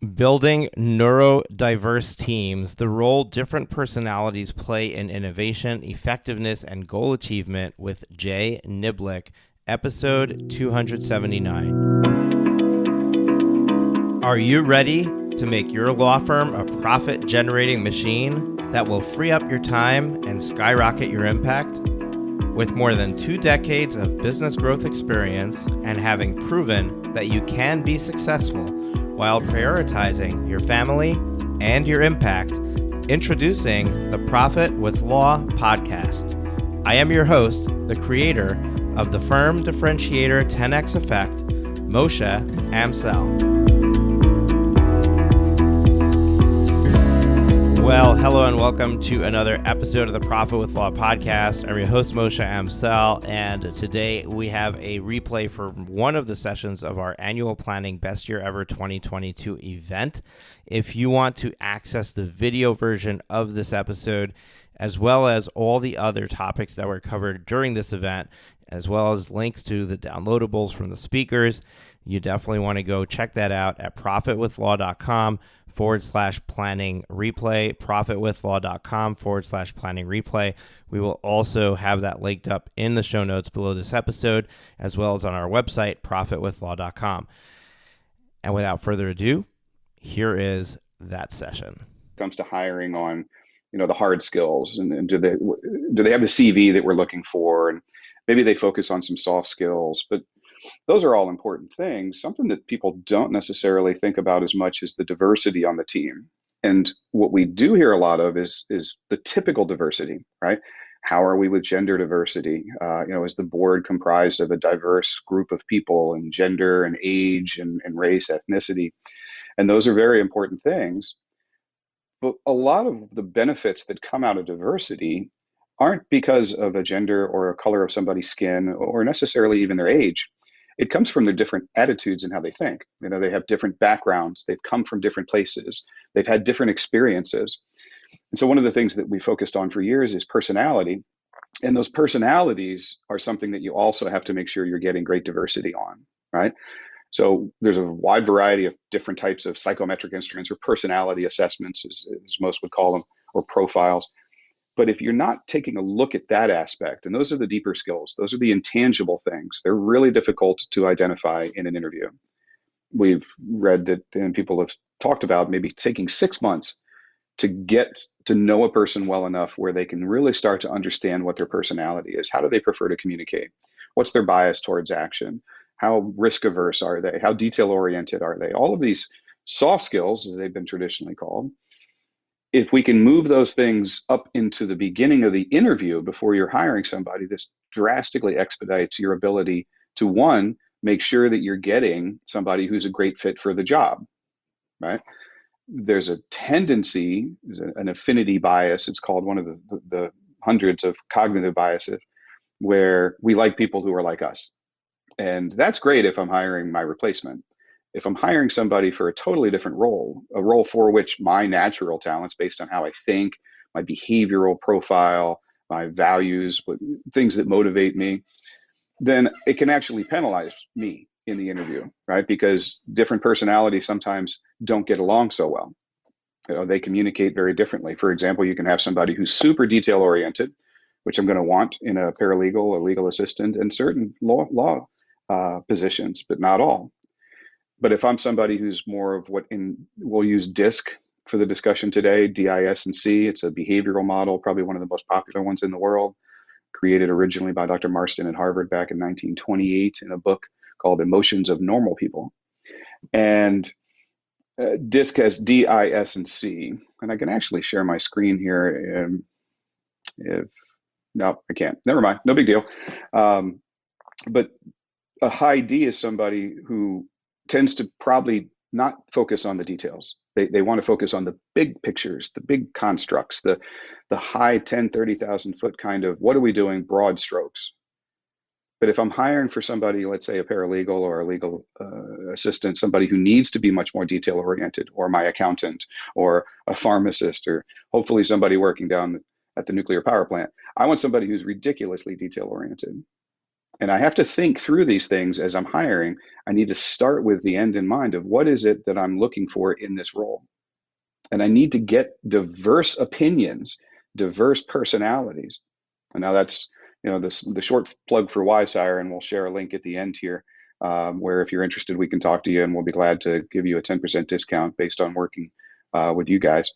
Building neuro-diverse teams, the role different personalities play in innovation, effectiveness, and goal achievement with Jay Niblick, episode 279. Are you ready to make your law firm a profit-generating machine that will free up your time and skyrocket your impact? With more than 2 decades of business growth experience and having proven that you can be successful while prioritizing your family and your impact, introducing the Profit with Law podcast. I am your host, the creator of the Firm Differentiator 10X Effect, Moshe Amsel. Well, hello and welcome to another episode of the Profit with Law podcast. I'm your host, Moshe Amsel, and today we have a replay for one of the sessions of our annual Planning Best Year Ever 2022 event. If you want to access the video version of this episode, as well as all the other topics that were covered during this event, as well as links to the downloadables from the speakers, you definitely want to go check that out at profitwithlaw.com/planning replay, profitwithlaw.com/planning replay. We will also have that linked up in the show notes below this episode, as well as on our website, profitwithlaw.com. And without further ado, here is that session. Comes to hiring on, the hard skills, and do they have the CV that we're looking for, and maybe they focus on some soft skills, but those are all important things. Something that people don't necessarily think about as much is the diversity on the team. And what we do hear a lot of is the typical diversity, right? How are we with gender diversity? Is the board comprised of a diverse group of people in gender and age and race, ethnicity? And those are very important things. But a lot of the benefits that come out of diversity aren't because of a gender or a color of somebody's skin or necessarily even their age. It comes from their different attitudes and how they think. They have different backgrounds. They've come from different places. They've had different experiences. And so one of the things that we focused on for years is personality. And those personalities are something that you also have to make sure you're getting great diversity on, right? So there's a wide variety of different types of psychometric instruments, or personality assessments, as most would call them, or profiles. But if you're not taking a look at that aspect, and those are the deeper skills, those are the intangible things, they're really difficult to identify in an interview. We've read that, and people have talked about maybe taking 6 months to get to know a person well enough where they can really start to understand what their personality is. How do they prefer to communicate? What's their bias towards action? How risk averse are they? How detail oriented are they? All of these soft skills, as they've been traditionally called. If we can move those things up into the beginning of the interview before you're hiring somebody, this drastically expedites your ability to, one, make sure that you're getting somebody who's a great fit for the job, right? There's a tendency, an affinity bias, it's called, one of the hundreds of cognitive biases, where we like people who are like us. And that's great if I'm hiring my replacement. If I'm hiring somebody for a totally different role, a role for which my natural talents, based on how I think, my behavioral profile, my values, things that motivate me, then it can actually penalize me in the interview, right? Because different personalities sometimes don't get along so well. They communicate very differently. For example, you can have somebody who's super detail oriented, which I'm going to want in a paralegal, a legal assistant, and certain law positions, but not all. But if I'm somebody who's more of we'll use DISC for the discussion today, DIS&C, it's a behavioral model, probably one of the most popular ones in the world, created originally by Dr. Marston at Harvard back in 1928 in a book called Emotions of Normal People. And DISC has DIS&C, and I can actually share my screen here. No, I can't. Never mind. No big deal. But a high D is somebody who tends to probably not focus on the details. They want to focus on the big pictures, the big constructs, the high 10, 30,000 foot kind of, what are we doing, broad strokes. But if I'm hiring for somebody, let's say a paralegal or a legal assistant, somebody who needs to be much more detail oriented, or my accountant, or a pharmacist, or hopefully somebody working down at the nuclear power plant, I want somebody who's ridiculously detail oriented. And I have to think through these things as I'm hiring. I need to start with the end in mind of what is it that I'm looking for in this role. And I need to get diverse opinions, diverse personalities. And now that's, the short plug for WizeHire, and we'll share a link at the end here, where if you're interested, we can talk to you, and we'll be glad to give you a 10% discount based on working with you guys.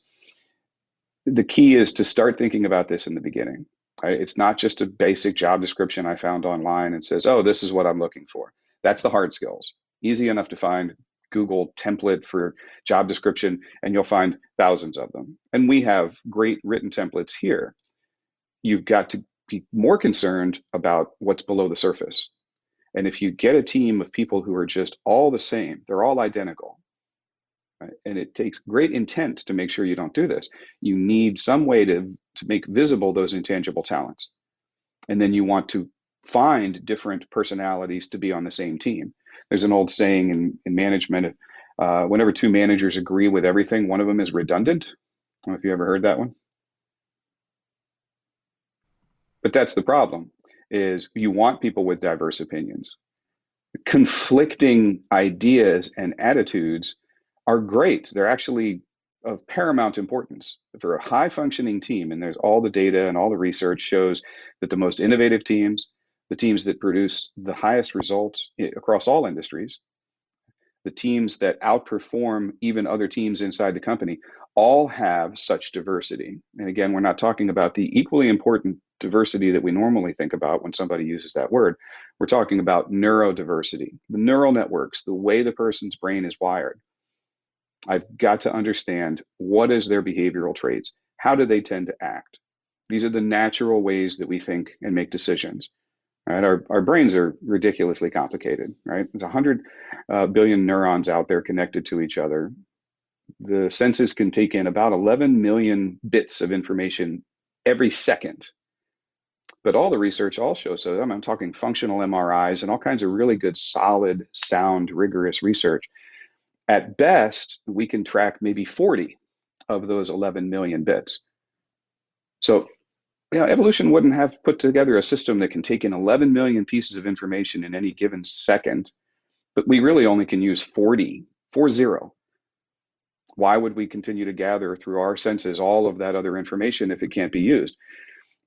The key is to start thinking about this in the beginning. Right? It's not just a basic job description I found online and says, oh, this is what I'm looking for. That's the hard skills. Easy enough to find. Google template for job description, and you'll find thousands of them. And we have great written templates here. You've got to be more concerned about what's below the surface. And if you get a team of people who are just all the same, they're all identical, right? And it takes great intent to make sure you don't do this. You need some way to make visible those intangible talents. And then you want to find different personalities to be on the same team. There's an old saying in management, whenever two managers agree with everything, one of them is redundant. I don't know if you ever heard that one. But that's the problem, is you want people with diverse opinions. Conflicting ideas and attitudes are great. They're actually of paramount importance for a high functioning team. And there's all the data and all the research shows that the most innovative teams, the teams that produce the highest results across all industries, the teams that outperform even other teams inside the company, all have such diversity. And again, we're not talking about the equally important diversity that we normally think about when somebody uses that word. We're talking about neurodiversity, the neural networks, the way the person's brain is wired. I've got to understand, what is their behavioral traits? How do they tend to act? These are the natural ways that we think and make decisions. Right? Our brains are ridiculously complicated, right? There's 100 billion neurons out there connected to each other. The senses can take in about 11 million bits of information every second. But all the research all shows, so I'm talking functional MRIs and all kinds of really good, solid, sound, rigorous research. At best, we can track maybe 40 of those 11 million bits. So evolution wouldn't have put together a system that can take in 11 million pieces of information in any given second, but we really only can use 40. Why would we continue to gather through our senses all of that other information if it can't be used?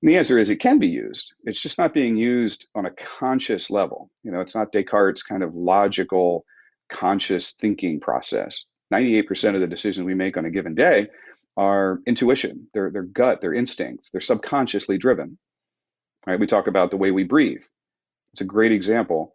And the answer is it can be used. It's just not being used on a conscious level. It's not Descartes' kind of logical, conscious thinking process. 98% of the decisions we make on a given day are intuition, their gut, their instincts, they're subconsciously driven. Right? We talk about the way we breathe. It's a great example.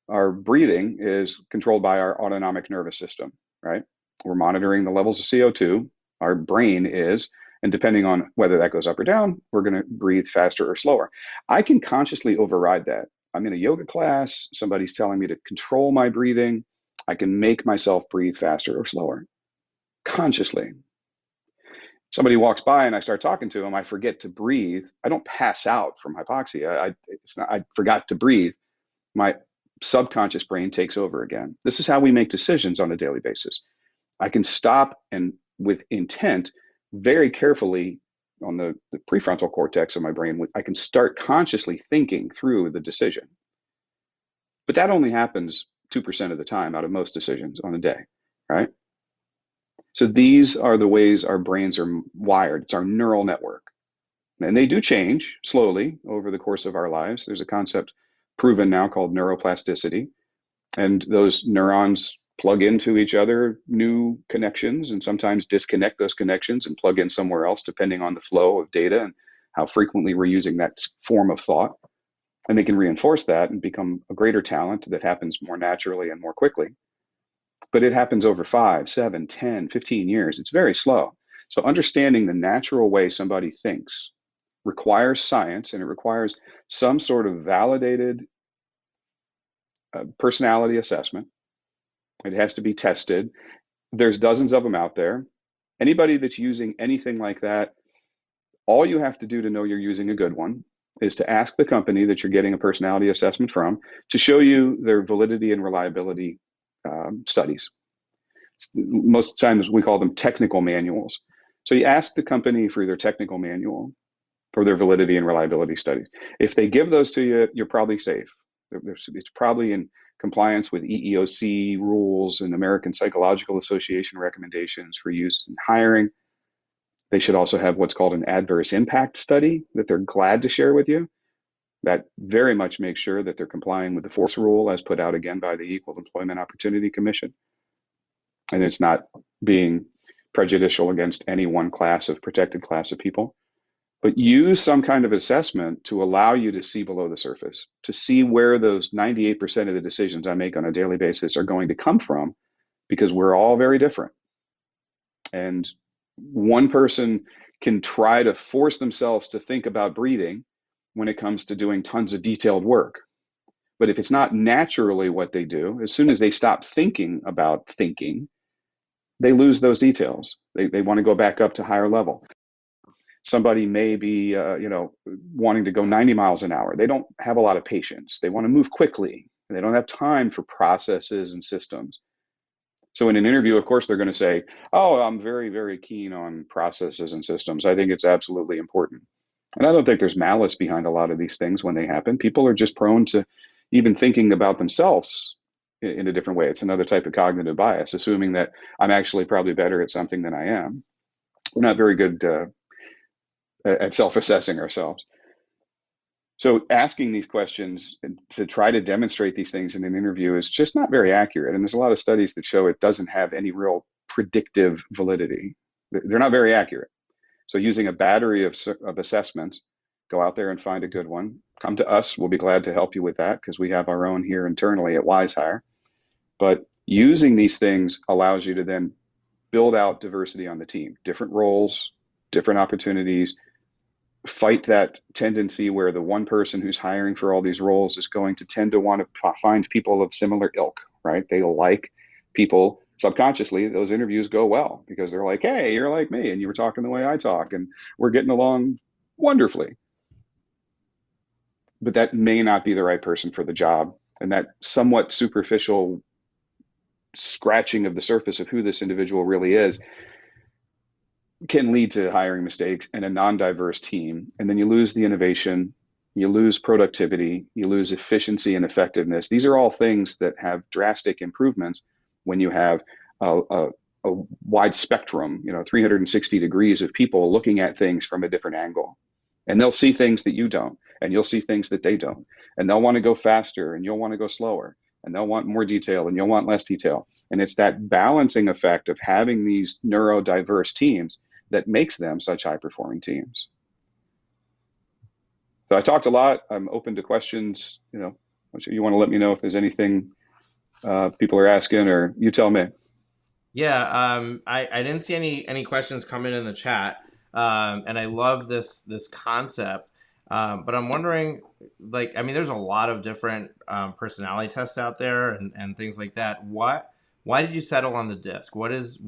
Our breathing is controlled by our autonomic nervous system, right? We're monitoring the levels of CO2. Our brain is, and depending on whether that goes up or down, we're going to breathe faster or slower. I can consciously override that. I'm in a yoga class, somebody's telling me to control my breathing. I can make myself breathe faster or slower consciously. Somebody walks by and I start talking to them, I forget to breathe. I don't pass out from hypoxia. I forgot to breathe. My subconscious brain takes over again. This is how we make decisions on a daily basis. I can stop and with intent, very carefully on the prefrontal cortex of my brain, I can start consciously thinking through the decision. But that only happens 2% of the time out of most decisions on a day, right? So these are the ways our brains are wired. It's our neural network. And they do change slowly over the course of our lives. There's a concept proven now called neuroplasticity. And those neurons plug into each other, new connections, and sometimes disconnect those connections and plug in somewhere else, depending on the flow of data and how frequently we're using that form of thought. And they can reinforce that and become a greater talent that happens more naturally and more quickly. But it happens over 5, 7, 10, 15 years. It's very slow. So understanding the natural way somebody thinks requires science, and it requires some sort of validated personality assessment. It has to be tested. There's dozens of them out there. Anybody that's using anything like that, all you have to do to know you're using a good one is to ask the company that you're getting a personality assessment from to show you their validity and reliability studies. Most times we call them technical manuals. So you ask the company for their technical manual for their validity and reliability studies. If they give those to you, you're probably safe. It's probably in compliance with EEOC rules and American Psychological Association recommendations for use in hiring. They should also have what's called an adverse impact study that they're glad to share with you. That very much makes sure that they're complying with the force rule as put out again by the Equal Employment Opportunity Commission. And it's not being prejudicial against any one protected class of people. But use some kind of assessment to allow you to see below the surface, to see where those 98% of the decisions I make on a daily basis are going to come from, because we're all very different. And one person can try to force themselves to think about breathing when it comes to doing tons of detailed work. But if it's not naturally what they do, as soon as they stop thinking about thinking, they lose those details. They want to go back up to higher level. Somebody may be, wanting to go 90 miles an hour. They don't have a lot of patience. They want to move quickly. They don't have time for processes and systems. So in an interview, of course, they're going to say, oh, I'm very, very keen on processes and systems. I think it's absolutely important. And I don't think there's malice behind a lot of these things when they happen. People are just prone to even thinking about themselves in a different way. It's another type of cognitive bias, assuming that I'm actually probably better at something than I am. We're not very good at self-assessing ourselves. So asking these questions to try to demonstrate these things in an interview is just not very accurate. And there's a lot of studies that show it doesn't have any real predictive validity. They're not very accurate. So using a battery of assessments, go out there and find a good one. Come to us. We'll be glad to help you with that because we have our own here internally at WizeHire. But using these things allows you to then build out diversity on the team, different roles, different opportunities. Fight that tendency where the one person who's hiring for all these roles is going to tend to want to find people of similar ilk, right? They like people subconsciously. Those interviews go well because they're like, hey, you're like me and you were talking the way I talk and we're getting along wonderfully. But that may not be the right person for the job. And that somewhat superficial scratching of the surface of who this individual really is can lead to hiring mistakes and a non-diverse team. And then you lose the innovation, you lose productivity, you lose efficiency and effectiveness. These are all things that have drastic improvements when you have a wide spectrum, 360 degrees of people looking at things from a different angle. And they'll see things that you don't, and you'll see things that they don't. And they'll want to go faster and you'll want to go slower. And they'll want more detail and you'll want less detail. And it's that balancing effect of having these neurodiverse teams that makes them such high-performing teams. So I talked a lot. I'm open to questions. You want to let me know if there's anything people are asking, or you tell me. Yeah, I didn't see any questions come in the chat, and I love this concept. But I'm wondering, there's a lot of different personality tests out there and things like that. Why did you settle on the DISC? What does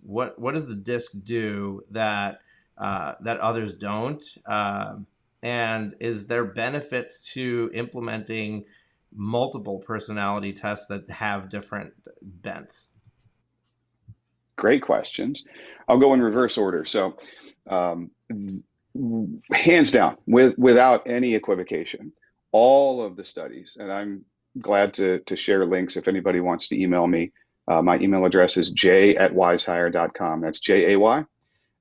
the DISC do that others don't? And is there benefits to implementing multiple personality tests that have different bents? Great questions. I'll go in reverse order. So, hands down, without any equivocation, all of the studies, and I'm glad to share links if anybody wants to email me. My email address is jay@wizehire.com. That's JAY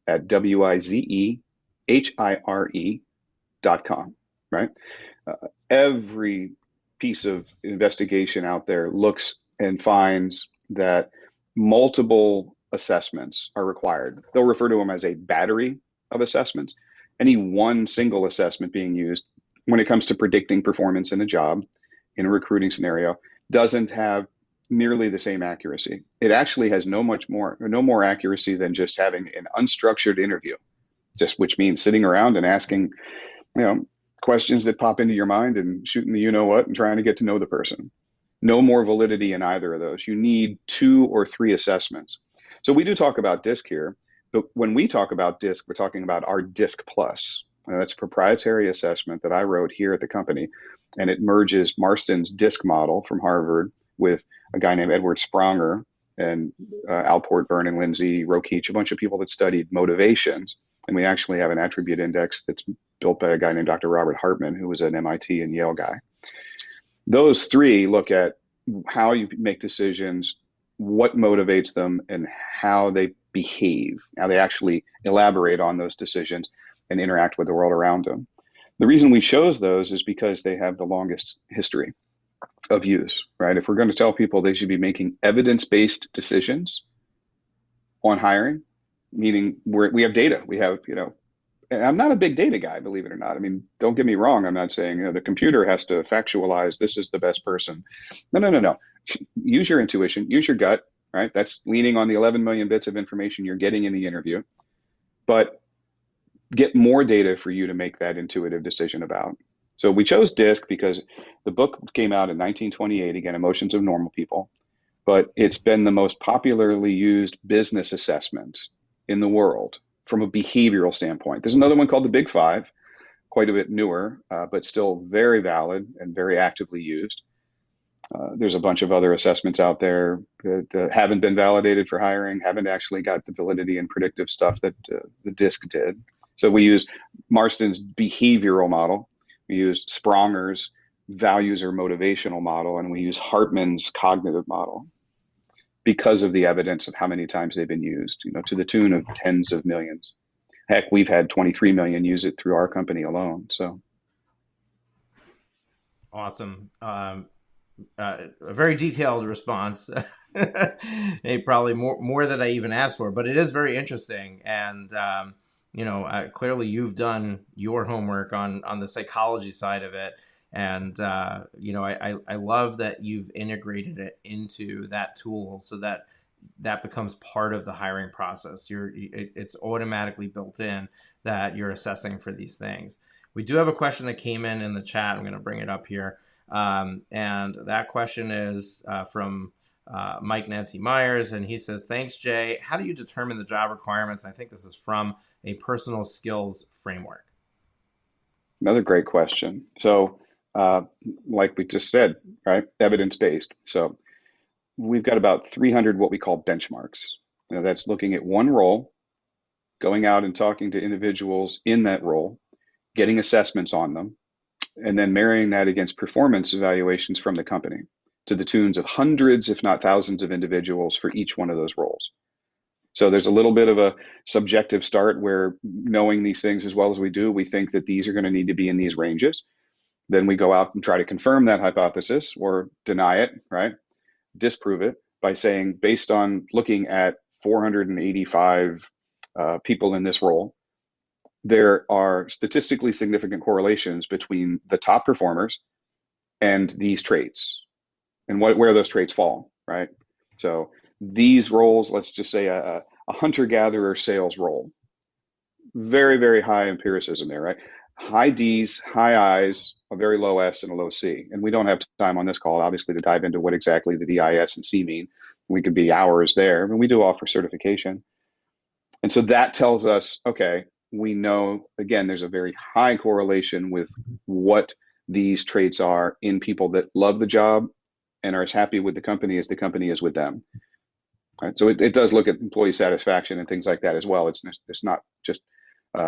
at WIZEHIRE.com, right? Every piece of investigation out there looks and finds that multiple assessments are required. They'll refer to them as a battery of assessments. Any one single assessment being used when it comes to predicting performance in a job, in a recruiting scenario, doesn't have nearly the same accuracy. It actually has no more accuracy than just having an unstructured interview, which means sitting around and asking, questions that pop into your mind and shooting the you-know-what and trying to get to know the person. No more validity in either of those. You need 2 or 3 assessments. So we do talk about DISC here, but when we talk about DISC, we're talking about our DISC Plus. That's a proprietary assessment that I wrote here at the company, and it merges Marston's DISC model from Harvard with a guy named Edward Spronger and Alport, Vernon, Lindsay, Rokeach, a bunch of people that studied motivations. And we actually have an attribute index that's built by a guy named Dr. Robert Hartman, who was an MIT and Yale guy. Those three look at how you make decisions, what motivates them, and how they behave, how they actually elaborate on those decisions and interact with the world around them. The reason we chose those is because they have the longest history of use, right? If we're going to tell people they should be making evidence-based decisions on hiring, meaning we have data, we have, and I'm not a big data guy, believe it or not. I mean, don't get me wrong. I'm not saying the computer has to factualize this is the best person. No. Use your intuition, use your gut, right? That's leaning on the 11 million bits of information you're getting in the interview, but get more data for you to make that intuitive decision about. So we chose DISC because the book came out in 1928, again, Emotions of Normal People, but it's been the most popularly used business assessment in the world from a behavioral standpoint. There's another one called the Big Five, quite a bit newer, but still very valid and very actively used. There's a bunch of other assessments out there that haven't been validated for hiring, haven't actually got the validity and predictive stuff that the DISC did. So we use Marston's behavioral model, we use Spronger's values or motivational model, and we use Hartman's cognitive model because of the evidence of how many times they've been used, to the tune of tens of millions. Heck, we've had 23 million use it through our company alone. So awesome. A very detailed response. Probably more than I even asked for, but it is very interesting. And clearly you've done your homework on the psychology side of it. And I love that you've integrated it into that tool so that becomes part of the hiring process. It's automatically built in that you're assessing for these things. We do have a question that came in the chat. I'm going to bring it up here. And that question is from Mike Nancy Myers, and he says, thanks, Jay. How do you determine the job requirements? I think this is from a personal skills framework. Another great question. So like we just said, right, evidence-based. So we've got about 300 what we call benchmarks. That's looking at one role, going out and talking to individuals in that role, getting assessments on them, and then marrying that against performance evaluations from the company to the tunes of hundreds, if not thousands of individuals for each one of those roles. So there's a little bit of a subjective start where, knowing these things as well as we do, we think that these are going to need to be in these ranges. Then we go out and try to confirm that hypothesis or deny it, right? Disprove it by saying, based on looking at 485 people in this role, there are statistically significant correlations between the top performers and these traits and where those traits fall, right? So these roles, let's just say a hunter-gatherer sales role, very, very high empiricism there, right? High D's, high I's, a very low S and a low C. And we don't have time on this call, obviously, to dive into what exactly the D, I, S, and C mean. We could be hours there, and we do offer certification. And so that tells us, okay, we know, again, there's a very high correlation with what these traits are in people that love the job and are as happy with the company as the company is with them. Right? So it does look at employee satisfaction and things like that as well. It's not just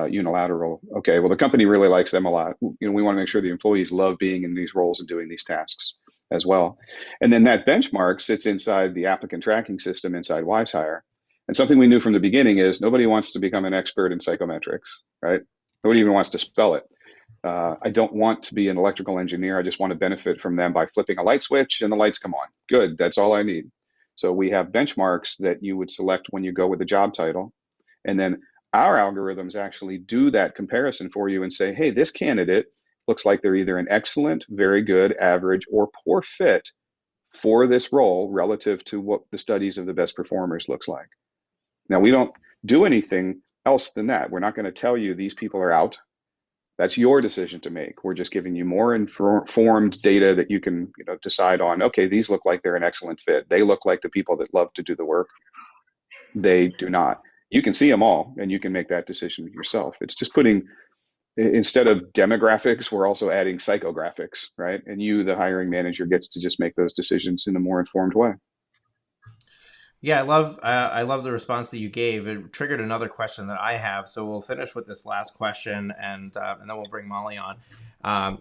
unilateral. Okay, well, the company really likes them a lot. We want to make sure the employees love being in these roles and doing these tasks as well. And then that benchmark sits inside the applicant tracking system inside WizeHire. And something we knew from the beginning is nobody wants to become an expert in psychometrics, right? Nobody even wants to spell it. I don't want to be an electrical engineer. I just want to benefit from them by flipping a light switch and the lights come on. Good, that's all I need. So we have benchmarks that you would select when you go with the job title. And then our algorithms actually do that comparison for you and say, hey, this candidate looks like they're either an excellent, very good, average, or poor fit for this role relative to what the studies of the best performers looks like. Now, we don't do anything else than that. We're not going to tell you these people are out. That's your decision to make. We're just giving you more informed data that you can decide on, okay, these look like they're an excellent fit. They look like the people that love to do the work. They do not. You can see them all, and you can make that decision yourself. It's just putting, instead of demographics, we're also adding psychographics, right? And you, the hiring manager, gets to just make those decisions in a more informed way. Yeah, I love the response that you gave. It triggered another question that I have. So we'll finish with this last question, and then we'll bring Molly on.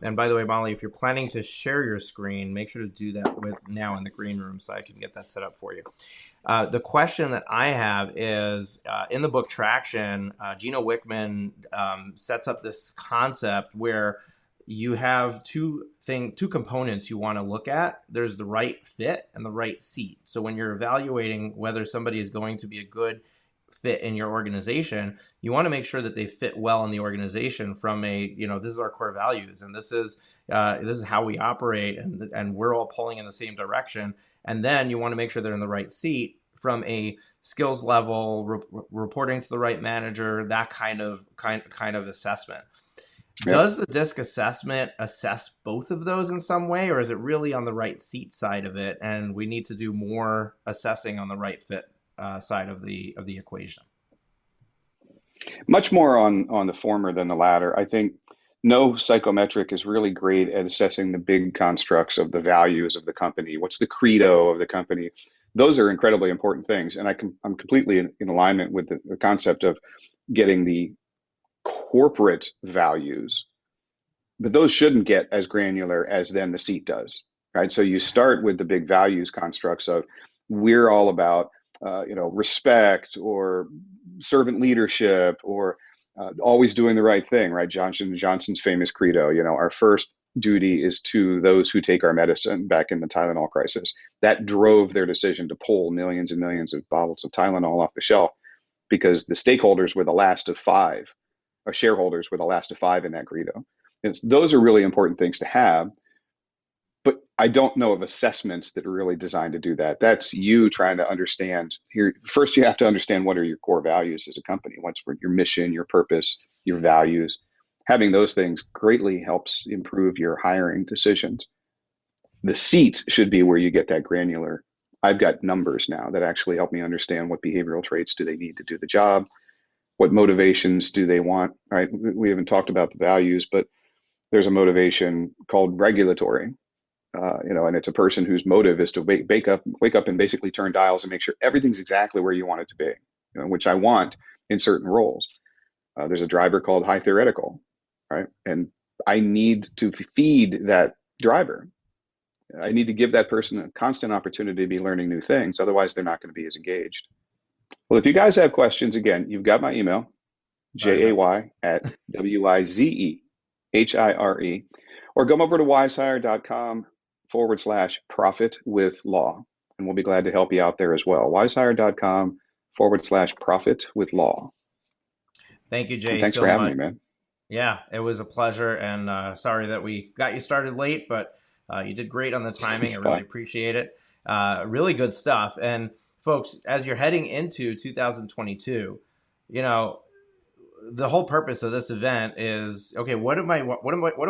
And by the way, Molly, if you're planning to share your screen, make sure to do that with now in the green room so I can get that set up for you. The question that I have is in the book Traction, Gino Wickman sets up this concept where you have two components you want to look at. There's the right fit and the right seat. So when you're evaluating whether somebody is going to be a good fit in your organization, you want to make sure that they fit well in the organization from a, this is our core values, and this is how we operate, and we're all pulling in the same direction. And then you want to make sure they're in the right seat from a skills level, reporting to the right manager, that kind of assessment. Yep. Does the DISC assessment assess both of those in some way, or is it really on the right seat side of it, and we need to do more assessing on the right fit side of the equation? Much more on the former than the latter. I think no psychometric is really great at assessing the big constructs of the values of the company. What's the credo of the company? Those are incredibly important things, and I'm completely in alignment with the concept of getting the corporate values, but those shouldn't get as granular as then the seat does, right? So you start with the big values constructs of we're all about respect or servant leadership or always doing the right thing, right? Johnson's famous credo, our first duty is to those who take our medicine, back in the Tylenol crisis. That drove their decision to pull millions and millions of bottles of Tylenol off the shelf because the stakeholders were the last of five. Our shareholders were the last of five in that credo. And those are really important things to have, but I don't know of assessments that are really designed to do that. That's you trying to understand here. First, you have to understand what are your core values as a company. What's your mission, your purpose, your values. Having those things greatly helps improve your hiring decisions. The seat should be where you get that granular. I've got numbers now that actually help me understand what behavioral traits do they need to do the job. What motivations do they want, right? We haven't talked about the values, but there's a motivation called regulatory, and it's a person whose motive is to wake up and basically turn dials and make sure everything's exactly where you want it to be, which I want in certain roles. There's a driver called high theoretical, right? And I need to feed that driver. I need to give that person a constant opportunity to be learning new things. Otherwise, they're not going to be as engaged. Well, if you guys have questions, again, you've got my email, jay@wizehire, or go over to WizeHire.com/profit-with-law, and we'll be glad to help you out there as well. WizeHire.com/profit-with-law. Thank you, Jay. And thanks for having me, man. Yeah, it was a pleasure, and sorry that we got you started late, but you did great on the timing. I really appreciate it. Really good stuff. And folks, as you're heading into 2022, the whole purpose of this event is, okay, what do I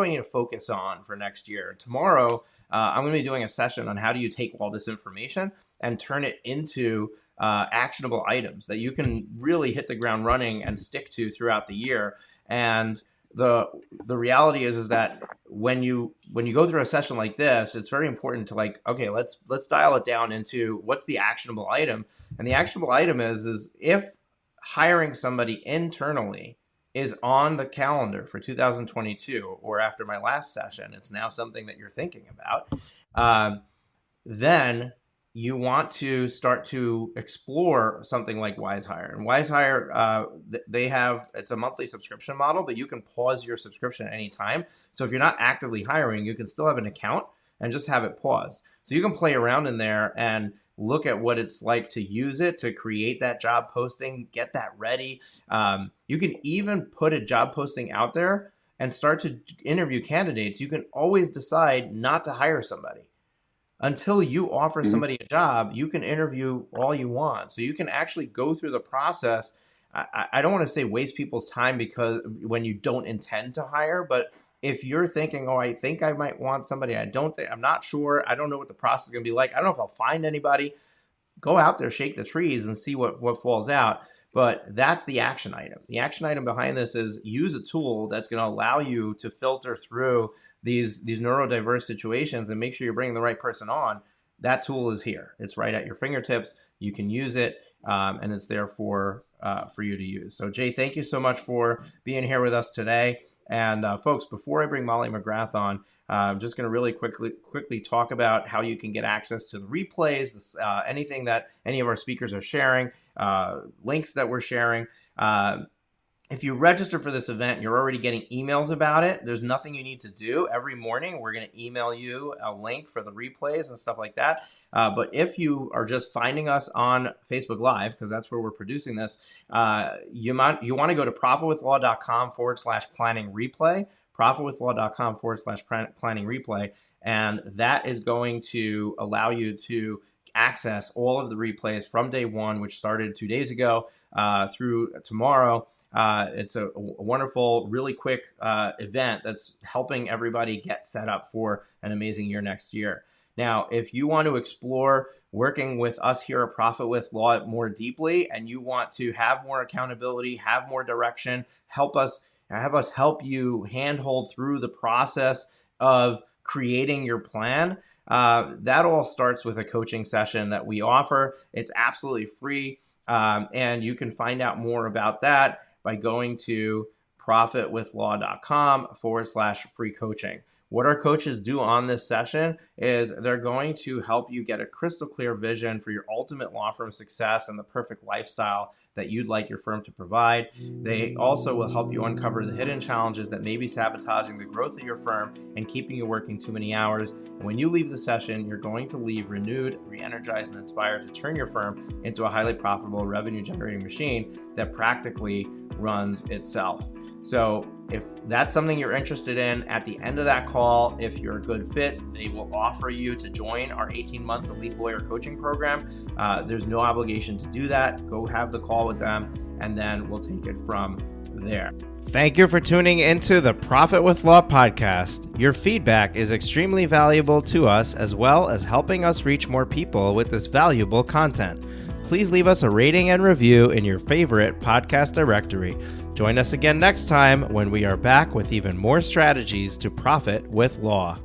need to focus on for next year? Tomorrow, I'm going to be doing a session on how do you take all this information and turn it into actionable items that you can really hit the ground running and stick to throughout the year. And the reality is that when you go through a session like this, it's very important to okay, let's dial it down into what's the actionable item. And the actionable item is if hiring somebody internally is on the calendar for 2022, or after my last session, it's now something that you're thinking about, then you want to start to explore something like WizeHire. And WizeHire, it's a monthly subscription model, but you can pause your subscription at any time. So if you're not actively hiring, you can still have an account and just have it paused. So you can play around in there and look at what it's like to use it to create that job posting, get that ready. You can even put a job posting out there and start to interview candidates. You can always decide not to hire somebody. Until you offer somebody a job, you can interview all you want. So you can actually go through the process. I don't want to say waste people's time because when you don't intend to hire, but if you're thinking, oh, I think I might want somebody, I'm not sure, I don't know what the process is going to be like, I don't know if I'll find anybody, go out there, shake the trees and see what falls out. But that's the action item. The action item behind this is use a tool that's going to allow you to filter through these neurodiverse situations and make sure you're bringing the right person on. that tool is here. It's right at your fingertips. You can use it, and it's there for you to use. So Jay, thank you so much for being here with us today. And folks, before I bring Molly McGrath on, I'm just going to really quickly talk about how you can get access to the replays, anything that any of our speakers are sharing, links that we're sharing. If you register for this event, you're already getting emails about it. There's nothing you need to do. Every morning, we're going to email you a link for the replays and stuff like that. But if you are just finding us on Facebook Live, because that's where we're producing this, you want to go to profitwithlaw.com/planning replay, profitwithlaw.com/planning replay, and that is going to allow you to access all of the replays from day one, which started 2 days ago, through tomorrow. It's a wonderful, really quick event that's helping everybody get set up for an amazing year next year. Now, if you want to explore working with us here at Profit with Law more deeply, and you want to have more accountability, have more direction, have us help you handhold through the process of creating your plan, that all starts with a coaching session that we offer. It's absolutely free, and you can find out more about that by going to profitwithlaw.com/free coaching. What our coaches do on this session is they're going to help you get a crystal clear vision for your ultimate law firm success and the perfect lifestyle that you'd like your firm to provide. They also will help you uncover the hidden challenges that may be sabotaging the growth of your firm and keeping you working too many hours. And when you leave the session, you're going to leave renewed, re-energized, and inspired to turn your firm into a highly profitable revenue-generating machine that practically runs itself. So if that's something you're interested in, at the end of that call, if you're a good fit, they will offer you to join our 18-month Elite Lawyer Coaching Program. There's no obligation to do that. Go have the call with them, and then we'll take it from there. Thank you for tuning into the Profit with Law podcast. Your feedback is extremely valuable to us, as well as helping us reach more people with this valuable content. Please leave us a rating and review in your favorite podcast directory. Join us again next time when we are back with even more strategies to profit with law.